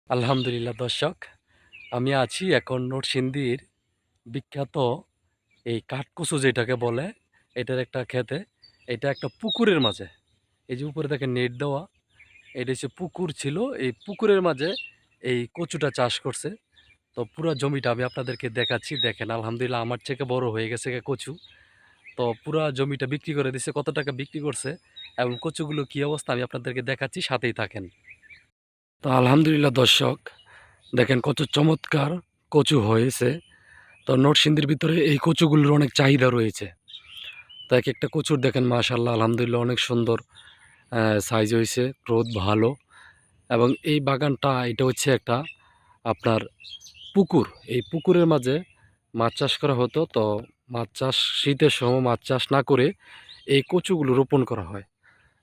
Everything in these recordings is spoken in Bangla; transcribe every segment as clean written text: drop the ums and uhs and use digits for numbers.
আলহামদুলিল্লাহ দর্শক, আমি আছি এখন নরসিংদীর বিখ্যাত এই কাঠকচু যেটাকে বলে, এটার একটা ক্ষেতে। এটা একটা পুকুরের মাঝে, এই যে উপরে দেখেন নেট দেওয়া, এটা হচ্ছে পুকুর ছিল। এই পুকুরের মাঝে এই কচুটা চাষ করছে। তো পুরো জমিটা আমি আপনাদেরকে দেখাচ্ছি। দেখেন আলহামদুলিল্লাহ আমার থেকে বড় হয়ে গেছে কচু। তো পুরো জমিটা বিক্রি করে দিছে, কত টাকা বিক্রি করছে এবং কচুগুলো কি অবস্থা আমি আপনাদেরকে দেখাচ্ছি, সাথেই থাকেন। তো আলহামদুলিল্লাহ দর্শক, দেখেন কত চমৎকার কচু হয়েছে। তো নরসিংদীর ভিতরে এই কচুগুলোর অনেক চাহিদা রয়েছে। তো এক একটা কচুর দেখেন মাশাআল্লাহ আলহামদুলিল্লাহ অনেক সুন্দর সাইজ হয়েছে, গ্রোথ ভালো। এবং এই বাগানটা এটা হচ্ছে একটা আপনার পুকুর। এই পুকুরের মাঝে মাছ চাষ করা হতো। তো মাছ চাষ শীতের সময় মাছ চাষ না করে এই কচুগুলো রোপণ করা হয়।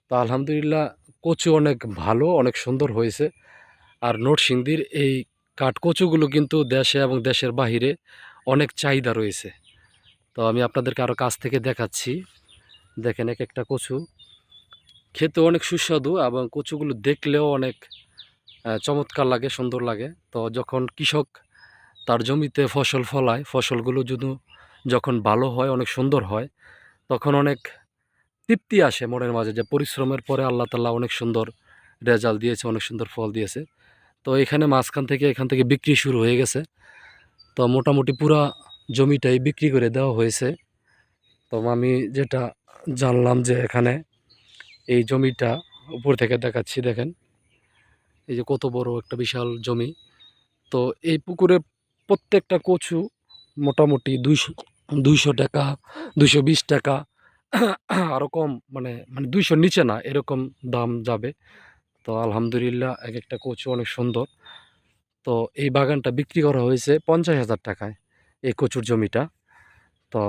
তো আলহামদুলিল্লাহ কচু অনেক ভালো, অনেক সুন্দর হয়েছে। আর নরসিংদীর এই কাঠকচুগুলো কিন্তু দেশে এবং দেশের বাহিরে অনেক চাহিদা রয়েছে। তো আমি আপনাদেরকে আরও কাছ থেকে দেখাচ্ছি। দেখেন এক একটা কচু খেতে অনেক সুস্বাদু এবং কচুগুলো দেখলেও অনেক চমৎকার লাগে, সুন্দর লাগে। তো যখন কৃষক তার জমিতে ফসল ফলায়, ফসলগুলো যদি যখন ভালো হয়, অনেক সুন্দর হয়, তখন অনেক তৃপ্তি আসে মনের মাঝে যে পরিশ্রমের পরে আল্লাহ তাআলা অনেক সুন্দর রেজাল্ট দিয়েছে, অনেক সুন্দর ফল দিয়েছে। তো এখানে মাঝখান থেকে এখান থেকে বিক্রি শুরু হয়ে গেছে। তো মোটামুটি পুরা জমিটাই বিক্রি করে দেওয়া হয়েছে। তো আমি যেটা জানলাম যে এখানে এই জমিটা উপর থেকে দেখাচ্ছি, দেখেন এই যে কত বড় একটা বিশাল জমি। তো এই পুকুরে প্রত্যেকটা কচু মোটামুটি ২০০ টাকা, ২২০ টাকা, আরও কম, মানে ২০০ নিচে না, এরকম দাম যাবে। তো আলহামদুলিল্লাহ এক একটা কচু অনেক সুন্দর। তো এই বাগানটা বিক্রি করা হয়েছে ৫০,০০০ টাকায়, এই কচুর জমিটা। তো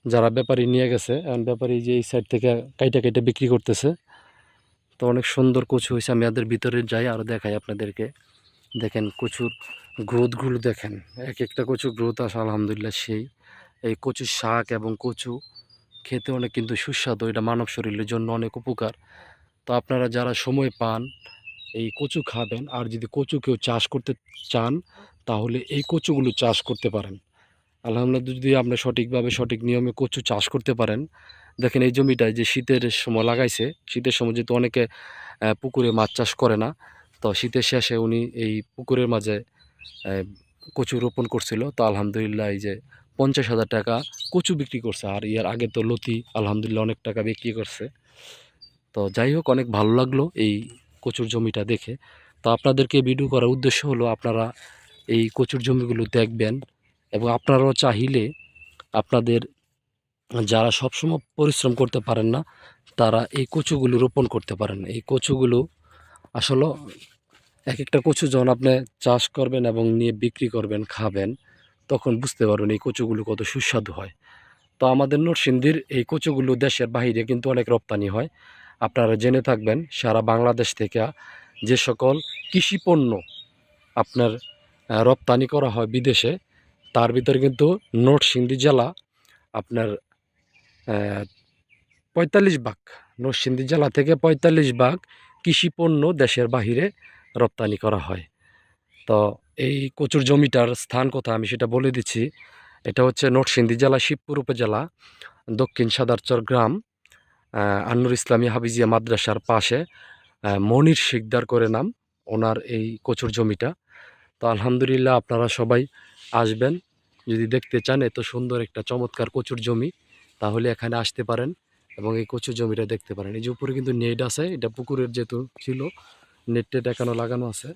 যারা ব্যাপারী নিয়ে গেছে, এখন ব্যাপারী যে এই সাইড থেকে কাইটা কাইটা বিক্রি করতেছে। তো অনেক সুন্দর কচু হয়েছে। আমি এদের ভিতরে যাই আরও দেখাই আপনাদেরকে। দেখেন কচুর গ্রোথগুলো দেখেন, এক একটা কচুর গ্রোথ আসে আলহামদুলিল্লাহ সেই। এই কচুর শাক এবং কচু খেতে অনেক কিন্তু সুস্বাদু, এটা মানব শরীরের জন্য অনেক উপকার। তো আপনারা যারা সময় পান এই কচু খাবেন, আর যদি কচু কেউ চাষ করতে চান তাহলে এই কচুগুলো চাষ করতে পারেন। আলহামদুলিল্লাহ যদি আপনি সঠিকভাবে সঠিক নিয়মে কচু চাষ করতে পারেন। দেখেন এই জমিটায় যে শীতের সময় লাগাইছে, শীতের সময় যেহেতু অনেকে পুকুরে মাছ চাষ করে না, তো শীতের শেষে উনি এই পুকুরের মাঝে কচু রোপণ করছিল। তো আলহামদুলিল্লাহ এই যে ৫০,০০০ টাকা কচু বিক্রি করছে। আর ইয়ার আগে তো লতি আলহামদুলিল্লাহ অনেক টাকা বিক্রি করছে। তো যাই হোক, অনেক ভালো লাগলো এই কচুর জমিটা দেখে। তো আপনাদেরকে ভিডিও করার উদ্দেশ্য হলো আপনারা এই কচুর জমিগুলো দেখবেন এবং আপনারাও চাইলে আপনাদের যারা সবসময় পরিশ্রম করতে পারেন না, তারা এই কচুগুলো রোপণ করতে পারেন। এই কচুগুলো আসলে এক একটা কচু যখন আপনি চাষ করবেন এবং নিয়ে বিক্রি করবেন, খাবেন, তখন বুঝতে পারবেন এই কচুগুলো কত সুস্বাদু হয়। তো আমাদের নরসিংদীর এই কচুগুলো দেশের বাহিরে কিন্তু অনেক রপ্তানি হয়। আপনারা জেনে থাকবেন সারা বাংলাদেশ থেকে যে সকল কৃষি পণ্য আপনার রপ্তানি করা হয় বিদেশে, তার ভিতরে কিন্তু নরসিংদী জেলা আপনার ৪৫ ভাগ, নরসিংদী জেলা থেকে ৪৫ ভাগ কৃষি পণ্য দেশের বাহিরে রপ্তানি করা হয়। তো এই কচুর জমিটার স্থান কোথায় আমি সেটা বলে দিচ্ছি। এটা হচ্ছে নরসিংদী জেলা শিবপুর উপজেলা, দক্ষিণ সাদারচর গ্রাম, আন্নুর ইসলামী হাফিজিয়া মাদ্রাসার পাশে। মনির শিকদার করে নাম ওনার এই কচুর জমিটা। তো আলহামদুলিল্লাহ আপনারা সবাই আসবেন, যদি দেখতে চান এত সুন্দর একটা চমৎকার কচুর জমি, তাহলে এখানে আসতে পারেন এবং এই কচুর জমিটা দেখতে পারেন। এই যে উপরে কিন্তু নেট আছে, এটা পুকুরের যেহেতু ছিল, নেট টেট এখনও লাগানো আছে।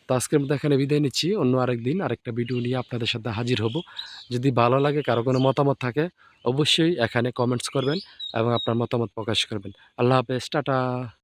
তো আজকের মতো এখানে বিদায় নিচ্ছি। অন্য আরেকদিন আরেকটা ভিডিও নিয়ে আপনাদের সাথে হাজির হব। যদি ভালো লাগে, কারো কোনো মতামত থাকে, অবশ্যই এখানে কমেন্টস করবেন এবং আপনার মতামত প্রকাশ করবেন। আল্লাহ হাফেজ, টাটা।